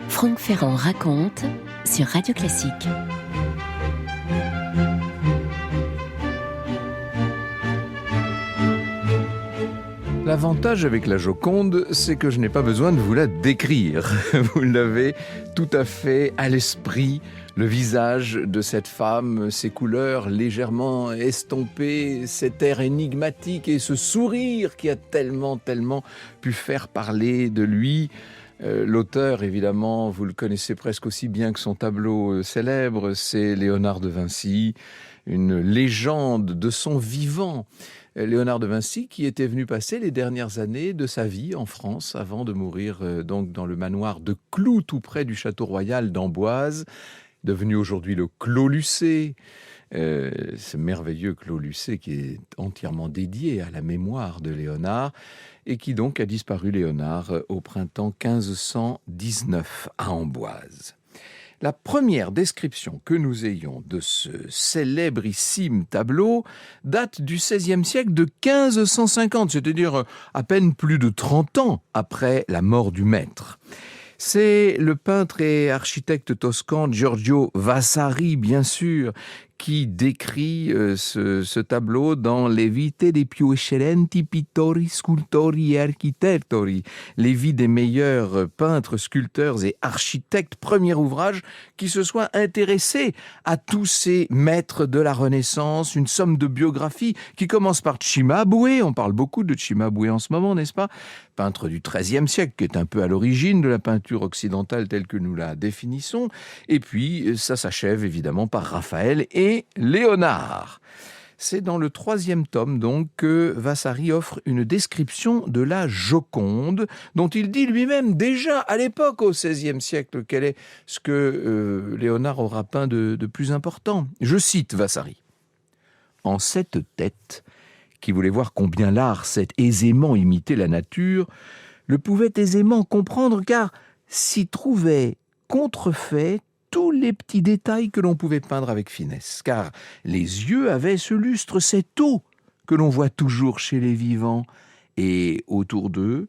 Franck Ferrand raconte sur Radio Classique. L'avantage avec la Joconde, c'est que je n'ai pas besoin de vous la décrire. Vous l'avez tout à fait à l'esprit, le visage de cette femme, ses couleurs légèrement estompées, cet air énigmatique et ce sourire qui a tellement pu faire parler de lui. L'auteur, évidemment, vous le connaissez presque aussi bien que son tableau célèbre, c'est Léonard de Vinci, une légende de son vivant. Léonard de Vinci qui était venu passer les dernières années de sa vie en France avant de mourir donc dans le manoir de Cloux, tout près du château royal d'Amboise, devenu aujourd'hui le Clos Lucé. Ce merveilleux Clos Lucé qui est entièrement dédié à la mémoire de Léonard et qui donc a disparu, Léonard, au printemps 1519 à Amboise. La première description que nous ayons de ce célébrissime tableau date du XVIe siècle, de 1550, c'est-à-dire à peine plus de 30 ans après la mort du maître. C'est le peintre et architecte toscan Giorgio Vasari, bien sûr, qui décrit ce tableau dans Les vite dei più eccellenti pittori, scultori e architettori, les vies des meilleurs peintres, sculpteurs et architectes, premier ouvrage qui se soit intéressé à tous ces maîtres de la Renaissance, une somme de biographies qui commence par Cimabue, on parle beaucoup de Cimabue en ce moment, n'est-ce pas ? Peintre du XIIIe siècle, qui est un peu à l'origine de la peinture occidentale telle que nous la définissons, et puis ça s'achève évidemment par Raphaël et Léonard. C'est dans le 3e tome donc que Vasari offre une description de la Joconde, dont il dit lui-même déjà à l'époque, au XVIe siècle, quel est ce que Léonard aura peint de plus important. Je cite Vasari. « En cette tête, qui voulait voir combien l'art sait aisément imiter la nature, le pouvait aisément comprendre car s'y trouvait contrefait tous les petits détails que l'on pouvait peindre avec finesse, car les yeux avaient ce lustre, cette eau que l'on voit toujours chez les vivants, et autour d'eux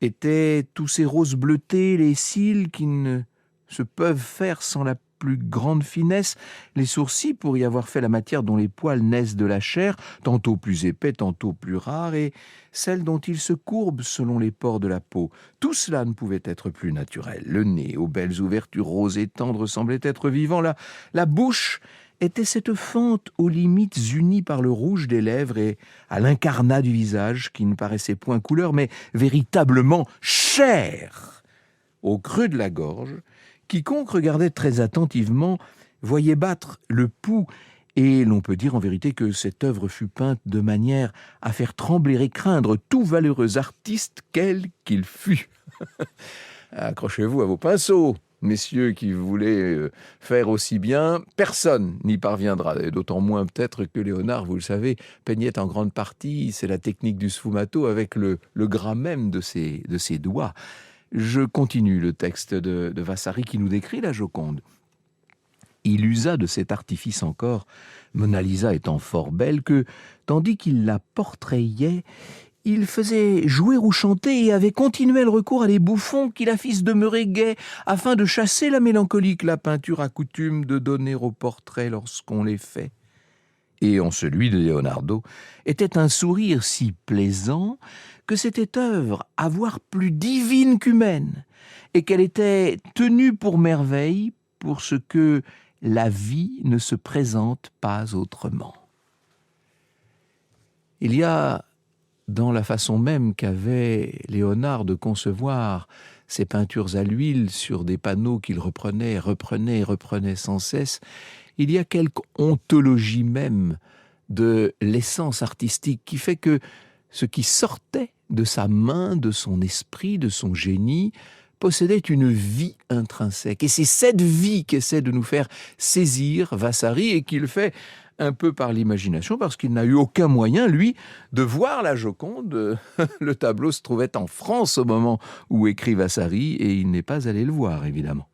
étaient tous ces roses bleutées, les cils qui ne se peuvent faire sans la plus grande finesse, les sourcils pour y avoir fait la matière dont les poils naissent de la chair, tantôt plus épais, tantôt plus rares, et celle dont ils se courbent selon les pores de la peau. Tout cela ne pouvait être plus naturel. Le nez, aux belles ouvertures roses et tendres, semblait être vivant. La bouche était cette fente aux limites unies par le rouge des lèvres et à l'incarnat du visage qui ne paraissait point couleur, mais véritablement chair. Au creux de la gorge, quiconque regardait très attentivement voyait battre le pouls, et l'on peut dire en vérité que cette œuvre fut peinte de manière à faire trembler et craindre tout valeureux artiste quel qu'il fût. Accrochez-vous à vos pinceaux, messieurs qui voulaient faire aussi bien. Personne n'y parviendra, et d'autant moins peut-être que Léonard, vous le savez, peignait en grande partie, c'est la technique du sfumato, avec le gras même de ses doigts. Je continue le texte de Vasari qui nous décrit la Joconde. Il usa de cet artifice encore, Mona Lisa étant fort belle, que, tandis qu'il la portrayait, il faisait jouer ou chanter et avait continuel recours à des bouffons qui la fissent demeurer gaie, afin de chasser la mélancolie que la peinture a coutume de donner aux portraits lorsqu'on les fait. Et en celui de Leonardo était un sourire si plaisant que c'était œuvre à voir plus divine qu'humaine, et qu'elle était tenue pour merveille pour ce que la vie ne se présente pas autrement. Il y a, dans la façon même qu'avait Léonard de concevoir ses peintures à l'huile sur des panneaux qu'il reprenait sans cesse, il y a quelque ontologie même de l'essence artistique qui fait que ce qui sortait de sa main, de son esprit, de son génie, possédait une vie intrinsèque. Et c'est cette vie qu'essaie de nous faire saisir Vasari et qu'il fait un peu par l'imagination parce qu'il n'a eu aucun moyen, lui, de voir la Joconde. Le tableau se trouvait en France au moment où écrit Vasari et il n'est pas allé le voir, évidemment.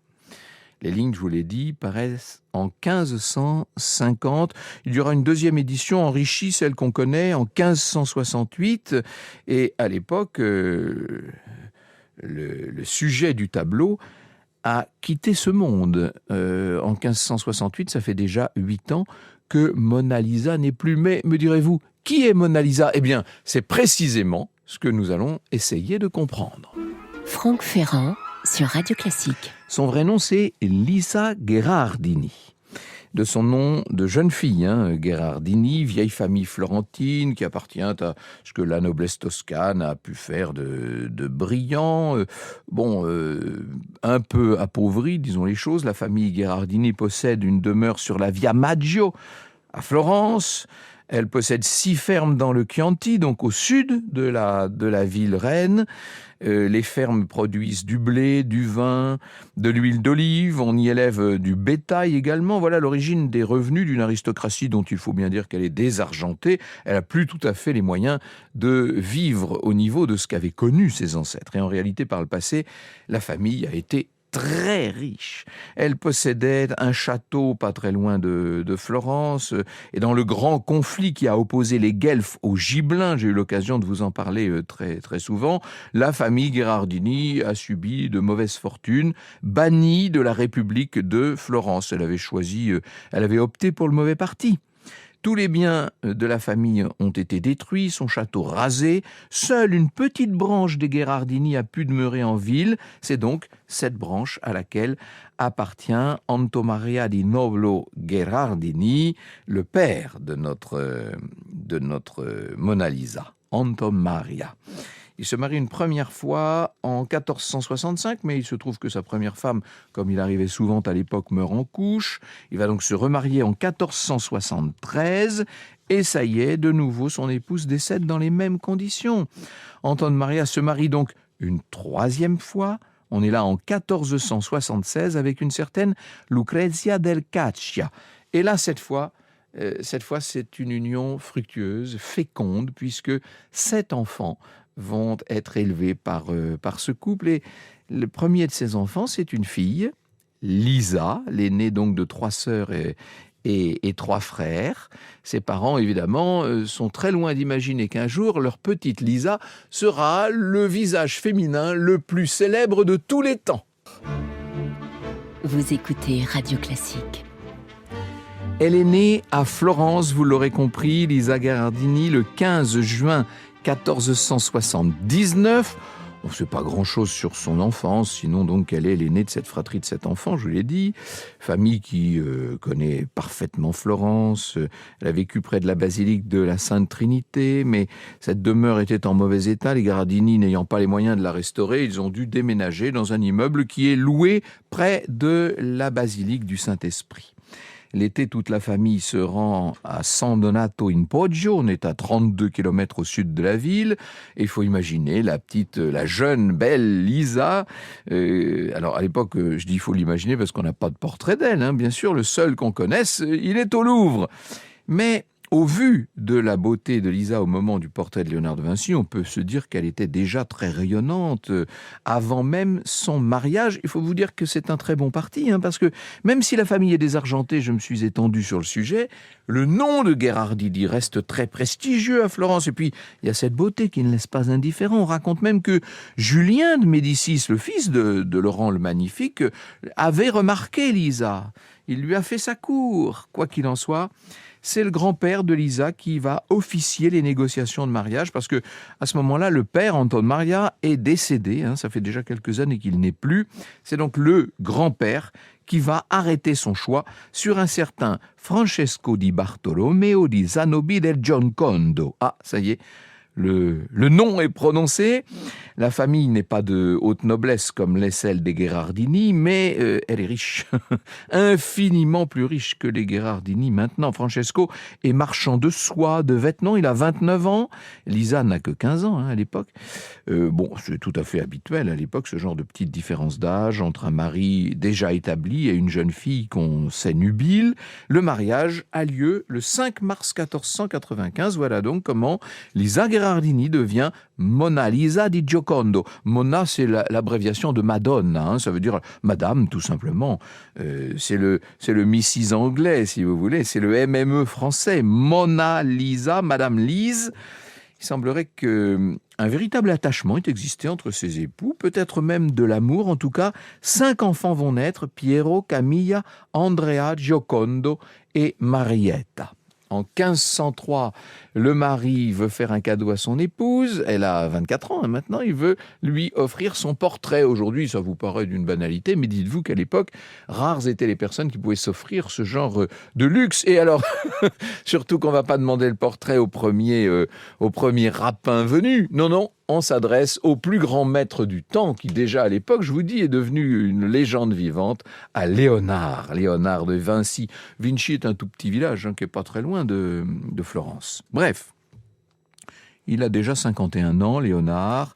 Les lignes, je vous l'ai dit, paraissent en 1550. Il y aura une deuxième édition enrichie, celle qu'on connaît, en 1568. Et à l'époque, le sujet du tableau a quitté ce monde. En 1568, ça fait déjà 8 ans que Mona Lisa n'est plus. Mais, me direz-vous, qui est Mona Lisa ? Eh bien, c'est précisément ce que nous allons essayer de comprendre. Franck Ferrand sur Radio Classique. Son vrai nom, c'est Lisa Gherardini. De son nom de jeune fille, Gherardini, vieille famille florentine qui appartient à ce que la noblesse toscane a pu faire de brillant. Un peu appauvrie, disons les choses. La famille Gherardini possède une demeure sur la Via Maggio à Florence. Elle possède 6 fermes dans le Chianti, donc au sud de la ville reine. Les fermes produisent du blé, du vin, de l'huile d'olive. On y élève du bétail également. Voilà l'origine des revenus d'une aristocratie dont il faut bien dire qu'elle est désargentée. Elle n'a plus tout à fait les moyens de vivre au niveau de ce qu'avaient connu ses ancêtres. Et en réalité, par le passé, la famille a été très riche. Elle possédait un château pas très loin de Florence, et dans le grand conflit qui a opposé les Guelfes aux Gibelins, j'ai eu l'occasion de vous en parler très, très souvent, la famille Gherardini a subi de mauvaises fortunes, bannie de la République de Florence. Elle avait opté pour le mauvais parti. Tous les biens de la famille ont été détruits, son château rasé. Seule une petite branche des Gherardini a pu demeurer en ville. C'est donc cette branche à laquelle appartient Anton Maria di Nobilo Gherardini, le père de notre Mona Lisa, Anton Maria. Il se marie une première fois en 1465, mais il se trouve que sa première femme, comme il arrivait souvent à l'époque, meurt en couche. Il va donc se remarier en 1473, et ça y est, de nouveau, son épouse décède dans les mêmes conditions. Anton Maria se marie donc une 3e fois. On est là en 1476 avec une certaine Lucrezia del Caccia. Et là, cette fois, c'est une union fructueuse, féconde, puisque 7 enfants vont être élevés par ce couple. Et le premier de ces enfants, c'est une fille, Lisa, l'aînée donc de 3 sœurs et 3 frères. Ses parents, évidemment, sont très loin d'imaginer qu'un jour, leur petite Lisa sera le visage féminin le plus célèbre de tous les temps. Vous écoutez Radio Classique. Elle est née à Florence, vous l'aurez compris, Lisa Gherardini, le 15 juin 1479. On ne sait pas grand-chose sur son enfance, sinon donc qu'elle est l'aînée de cette fratrie de 7 enfants, je vous l'ai dit. Famille qui connaît parfaitement Florence. Elle a vécu près de la basilique de la Sainte Trinité, mais cette demeure était en mauvais état. Les Gherardini, n'ayant pas les moyens de la restaurer, ils ont dû déménager dans un immeuble qui est loué près de la basilique du Saint-Esprit. L'été, toute la famille se rend à San Donato in Poggio. On est à 32 km au sud de la ville. Et il faut imaginer la jeune, belle Lisa. Alors, à l'époque, je dis il faut l'imaginer parce qu'on n'a pas de portrait d'elle. Bien sûr, le seul qu'on connaisse, il est au Louvre. Mais au vu de la beauté de Lisa au moment du portrait de Léonard de Vinci, on peut se dire qu'elle était déjà très rayonnante avant même son mariage. Il faut vous dire que c'est un très bon parti, parce que même si la famille est désargentée, je me suis étendu sur le sujet, le nom de Gherardini reste très prestigieux à Florence. Et puis, il y a cette beauté qui ne laisse pas indifférent. On raconte même que Julien de Médicis, le fils de Laurent le Magnifique, avait remarqué Lisa. Il lui a fait sa cour. Quoi qu'il en soit, c'est le grand-père de Lisa qui va officier les négociations de mariage parce que à ce moment-là, le père, Anton Maria, est décédé. Ça fait déjà quelques années qu'il n'est plus. C'est donc le grand-père qui va arrêter son choix sur un certain Francesco di Bartolomeo di Zanobi del Giocondo. Ah, ça y est. Le nom est prononcé. La famille n'est pas de haute noblesse comme l'est celle des Gherardini, mais elle est riche, infiniment plus riche que les Gherardini maintenant. Francesco est marchand de soie, de vêtements, il a 29 ans. Lisa n'a que 15 ans à l'époque. C'est tout à fait habituel à l'époque, ce genre de petite différence d'âge entre un mari déjà établi et une jeune fille qu'on sait nubile. Le mariage a lieu le 5 mars 1495. Voilà donc comment Lisa Gherardini devient Mona Lisa di Giocondo. Mona, c'est l'abréviation de Madonna, ça veut dire madame, tout simplement. C'est le Mrs anglais, si vous voulez. C'est le MME français. Mona Lisa, Madame Lise. Il semblerait que Un véritable attachement est existé entre ces époux, peut-être même de l'amour. En tout cas, 5 enfants vont naître, Piero, Camilla, Andrea, Giocondo et Marietta. En 1503, le mari veut faire un cadeau à son épouse. Elle a 24 ans maintenant. Il veut lui offrir son portrait. Aujourd'hui, ça vous paraît d'une banalité, mais dites-vous qu'à l'époque, rares étaient les personnes qui pouvaient s'offrir ce genre de luxe. Et alors, surtout qu'on ne va pas demander le portrait au premier rapin venu. Non, non. On s'adresse au plus grand maître du temps, qui déjà à l'époque, je vous dis, est devenu une légende vivante, à Léonard. Léonard de Vinci. Vinci est un tout petit village qui n'est pas très loin de Florence. Bref, il a déjà 51 ans, Léonard.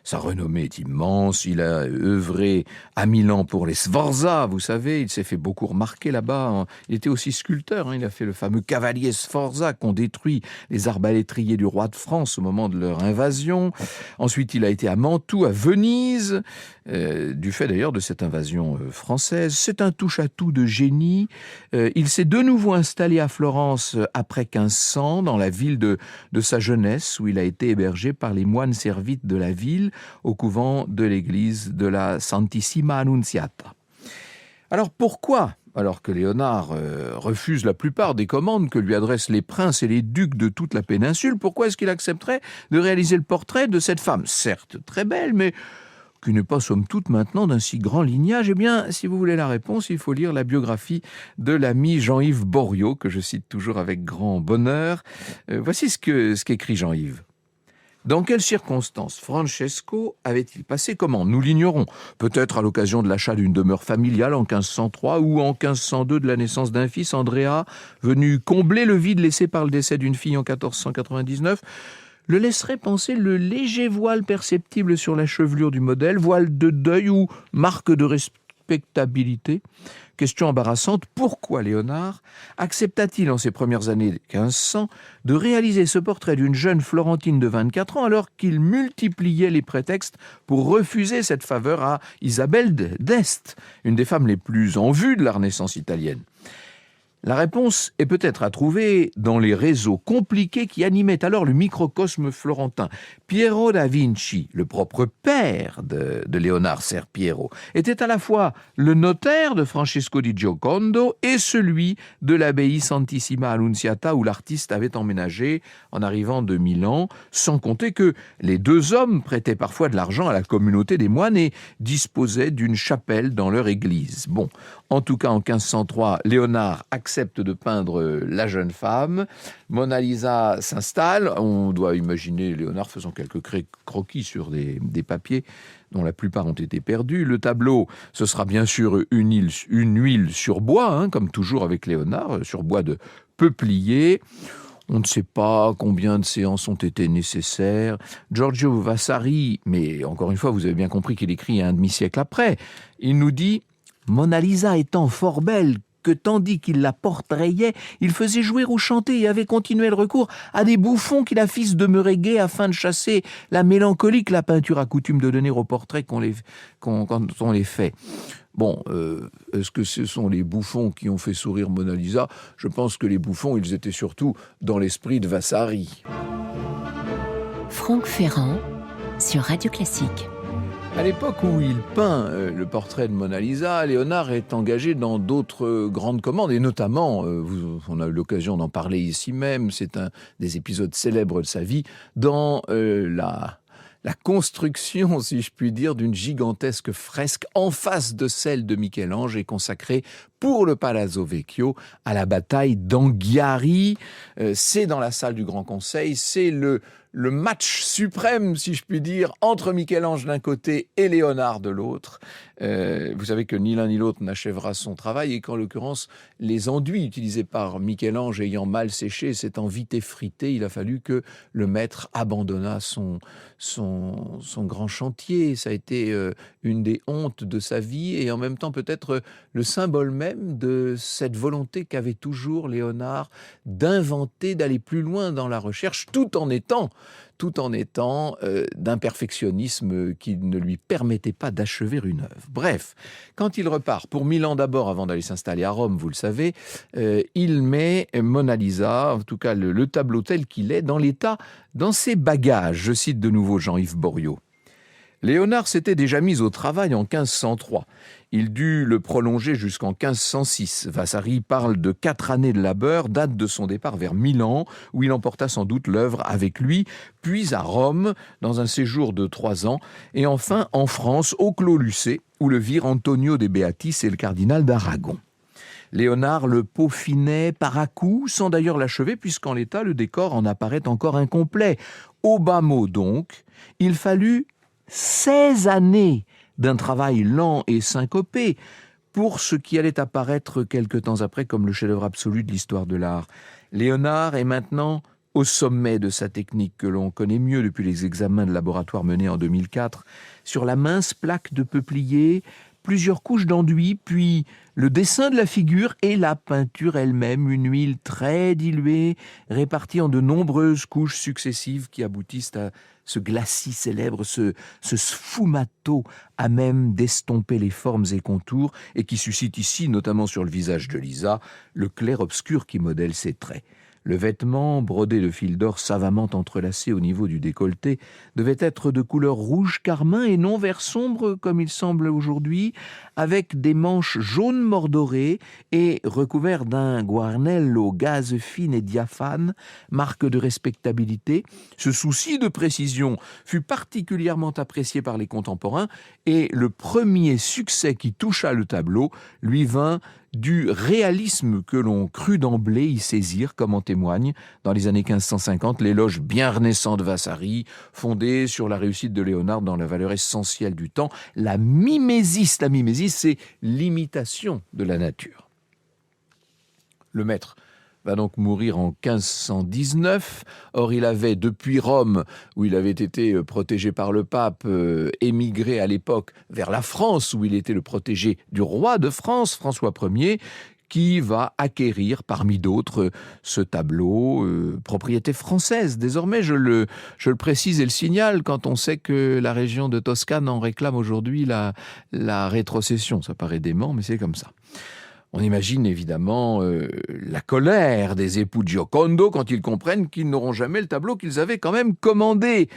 Sa renommée est immense, il a œuvré à Milan pour les Sforza, vous savez, il s'est fait beaucoup remarquer là-bas. Il était aussi sculpteur, il a fait le fameux cavalier Sforza qu'ont détruit les arbalétriers du roi de France au moment de leur invasion. Ensuite, il a été à Mantoue, à Venise, du fait d'ailleurs de cette invasion française. C'est un touche-à-tout de génie. Il s'est de nouveau installé à Florence après 1500, dans la ville de sa jeunesse, où il a été hébergé par les moines servites de la ville, au couvent de l'église de la Santissima Annunziata. Alors pourquoi, alors que Léonard refuse la plupart des commandes que lui adressent les princes et les ducs de toute la péninsule, pourquoi est-ce qu'il accepterait de réaliser le portrait de cette femme, certes très belle, mais qui n'est pas somme toute maintenant d'un si grand lignage? Eh bien, si vous voulez la réponse, il faut lire la biographie de l'ami Jean-Yves Borriot, que je cite toujours avec grand bonheur. Voici ce qu'écrit Jean-Yves. Dans quelles circonstances Francesco avait-il passé comment? Nous l'ignorons. Peut-être à l'occasion de l'achat d'une demeure familiale en 1503 ou en 1502 de la naissance d'un fils, Andrea, venu combler le vide laissé par le décès d'une fille en 1499, le laisserait penser le léger voile perceptible sur la chevelure du modèle, voile de deuil ou marque de respectabilité. Question embarrassante, pourquoi Léonard accepta-t-il en ses premières années 1500 de réaliser ce portrait d'une jeune Florentine de 24 ans alors qu'il multipliait les prétextes pour refuser cette faveur à Isabelle d'Este, une des femmes les plus en vue de la Renaissance italienne? La réponse est peut-être à trouver dans les réseaux compliqués qui animaient alors le microcosme florentin. Piero da Vinci, le propre père de Léonard Ser Piero, était à la fois le notaire de Francesco di Giocondo et celui de l'abbaye Santissima Annunziata où l'artiste avait emménagé en arrivant de Milan, sans compter que les deux hommes prêtaient parfois de l'argent à la communauté des moines et disposaient d'une chapelle dans leur église. Bon, en tout cas en 1503, Léonard accepte de peindre la jeune femme. Mona Lisa s'installe. On doit imaginer Léonard faisant quelques croquis sur des papiers dont la plupart ont été perdus. Le tableau, ce sera bien sûr une huile sur bois, comme toujours avec Léonard, sur bois de peuplier. On ne sait pas combien de séances ont été nécessaires. Giorgio Vasari, mais encore une fois, vous avez bien compris qu'il écrit un demi-siècle après, il nous dit « Mona Lisa étant fort belle, que tandis qu'il la portrayait, il faisait jouer ou chanter et avait continuel recours à des bouffons qui la fissent demeurer gai afin de chasser la mélancolie que la peinture a coutume de donner aux portraits quand on les fait. » Bon, est-ce que ce sont les bouffons qui ont fait sourire Mona Lisa? Je pense que les bouffons, ils étaient surtout dans l'esprit de Vasari. Franck Ferrand sur Radio Classique. À l'époque où il peint le portrait de Mona Lisa, Léonard est engagé dans d'autres grandes commandes, et notamment, on a eu l'occasion d'en parler ici même, c'est un des épisodes célèbres de sa vie, dans la construction, si je puis dire, d'une gigantesque fresque en face de celle de Michel-Ange et consacrée pour le Palazzo Vecchio à la bataille d'Anghiari. C'est dans la salle du Grand Conseil, c'est le match suprême, si je puis dire, entre Michel-Ange d'un côté et Léonard de l'autre. Vous savez que ni l'un ni l'autre n'achèvera son travail et qu'en l'occurrence, les enduits utilisés par Michel-Ange ayant mal séché, s'étant vite effrités, il a fallu que le maître abandonnât son grand chantier. Ça a été une des hontes de sa vie et en même temps peut-être le symbole même de cette volonté qu'avait toujours Léonard d'inventer, d'aller plus loin dans la recherche, tout en étant tout en étant d'un perfectionnisme qui ne lui permettait pas d'achever une œuvre. Bref, quand il repart pour Milan d'abord, avant d'aller s'installer à Rome, vous le savez, il met Mona Lisa, en tout cas le tableau tel qu'il est, dans ses bagages. Je cite de nouveau Jean-Yves Boriot. Léonard s'était déjà mis au travail en 1503. Il dut le prolonger jusqu'en 1506. Vasari parle de 4 années de labeur, date de son départ vers Milan, où il emporta sans doute l'œuvre avec lui, puis à Rome, dans un séjour de 3 ans, et enfin en France, au Clos Lucé, où le virent Antonio de Beatis et le cardinal d'Aragon. Léonard le peaufinait par à-coups, sans d'ailleurs l'achever, puisqu'en l'état, le décor en apparaît encore incomplet. Au bas mot donc, il fallut 16 années d'un travail lent et syncopé pour ce qui allait apparaître quelque temps après comme le chef-d'œuvre absolu de l'histoire de l'art. Léonard est maintenant au sommet de sa technique que l'on connaît mieux depuis les examens de laboratoire menés en 2004, sur la mince plaque de peuplier, plusieurs couches d'enduit, puis le dessin de la figure et la peinture elle-même, une huile très diluée, répartie en de nombreuses couches successives qui aboutissent à ce glacis célèbre, ce sfumato à même d'estomper les formes et contours et qui suscite ici, notamment sur le visage de Lisa, le clair-obscur qui modèle ses traits. Le vêtement, brodé de fils d'or savamment entrelacés au niveau du décolleté, devait être de couleur rouge carmin et non vert sombre comme il semble aujourd'hui, avec des manches jaunes mordorées et recouvert d'un guarnello gaze fine et diaphane, marque de respectabilité. Ce souci de précision fut particulièrement apprécié par les contemporains et le premier succès qui toucha le tableau lui vint du réalisme que l'on crut d'emblée y saisir, comme en témoigne, dans les années 1550, l'éloge bien renaissant de Vasari, fondé sur la réussite de Léonard dans la valeur essentielle du temps, la mimésis. La mimésis, c'est l'imitation de la nature. Le maître va donc mourir en 1519. Or, il avait, depuis Rome, où il avait été protégé par le pape, émigré à l'époque vers la France, où il était le protégé du roi de France, François Ier, qui va acquérir, parmi d'autres, ce tableau, propriété française. Désormais, je le précise et le signale, quand on sait que la région de Toscane en réclame aujourd'hui la rétrocession. Ça paraît dément, mais c'est comme ça. On imagine évidemment la colère des époux de Giocondo quand ils comprennent qu'ils n'auront jamais le tableau qu'ils avaient quand même commandé.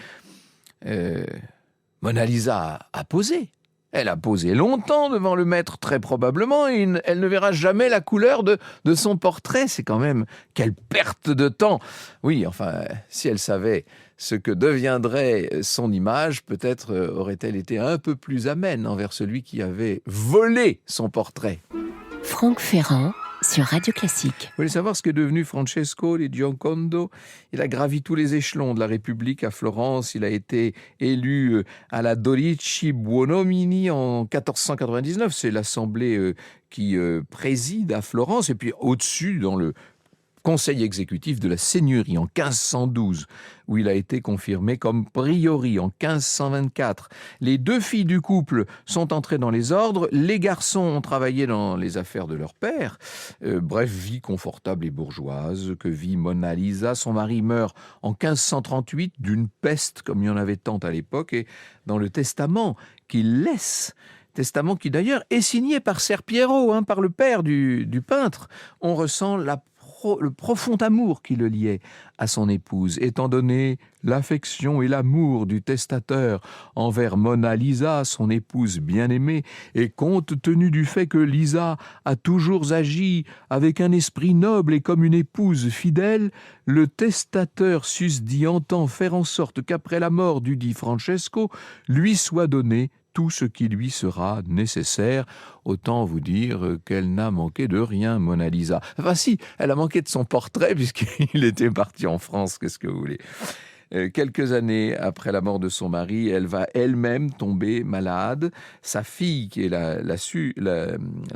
Mona Lisa a posé. Elle a posé longtemps devant le maître, très probablement, et elle ne verra jamais la couleur de son portrait. C'est quand même quelle perte de temps. Oui, enfin, si elle savait ce que deviendrait son image, peut-être aurait-elle été un peu plus amène envers celui qui avait volé son portrait. Franck Ferrand sur Radio Classique. Vous voulez savoir ce qu'est devenu Francesco di Giocondo ? Il a gravi tous les échelons de la République à Florence. Il a été élu à la Dodici Buonomini en 1499. C'est l'assemblée qui préside à Florence. Et puis au-dessus, dans le conseil exécutif de la Seigneurie en 1512, où il a été confirmé comme priori en 1524. Les 2 filles du couple sont entrées dans les ordres, les garçons ont travaillé dans les affaires de leur père. Bref, vie confortable et bourgeoise que vit Mona Lisa. Son mari meurt en 1538 d'une peste, comme il y en avait tant à l'époque, et dans le testament qu'il laisse, testament qui d'ailleurs est signé par Ser Piero, par le père du peintre, on ressent le profond amour qui le liait à son épouse, étant donné l'affection et l'amour du testateur envers Mona Lisa, son épouse bien-aimée, et compte tenu du fait que Lisa a toujours agi avec un esprit noble et comme une épouse fidèle, le testateur susdit entend faire en sorte qu'après la mort du dit Francesco, lui soit donné tout ce qui lui sera nécessaire. Autant vous dire qu'elle n'a manqué de rien, Mona Lisa. Enfin si, elle a manqué de son portrait puisqu'il était parti en France, qu'est-ce que vous voulez. Quelques années après la mort de son mari, elle va elle-même tomber malade. Sa fille, qui est la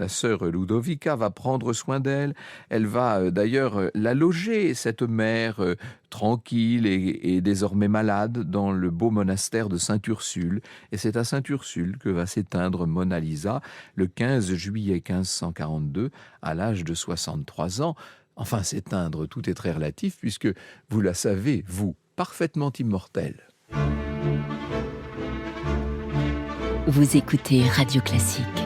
sœur Ludovica, va prendre soin d'elle. Elle va d'ailleurs la loger, cette mère tranquille et désormais malade, dans le beau monastère de Sainte-Ursule. Et c'est à Sainte-Ursule que va s'éteindre Mona Lisa le 15 juillet 1542, à l'âge de 63 ans. Enfin, s'éteindre, tout est très relatif, puisque vous la savez, vous, parfaitement immortelle. Vous écoutez Radio Classique.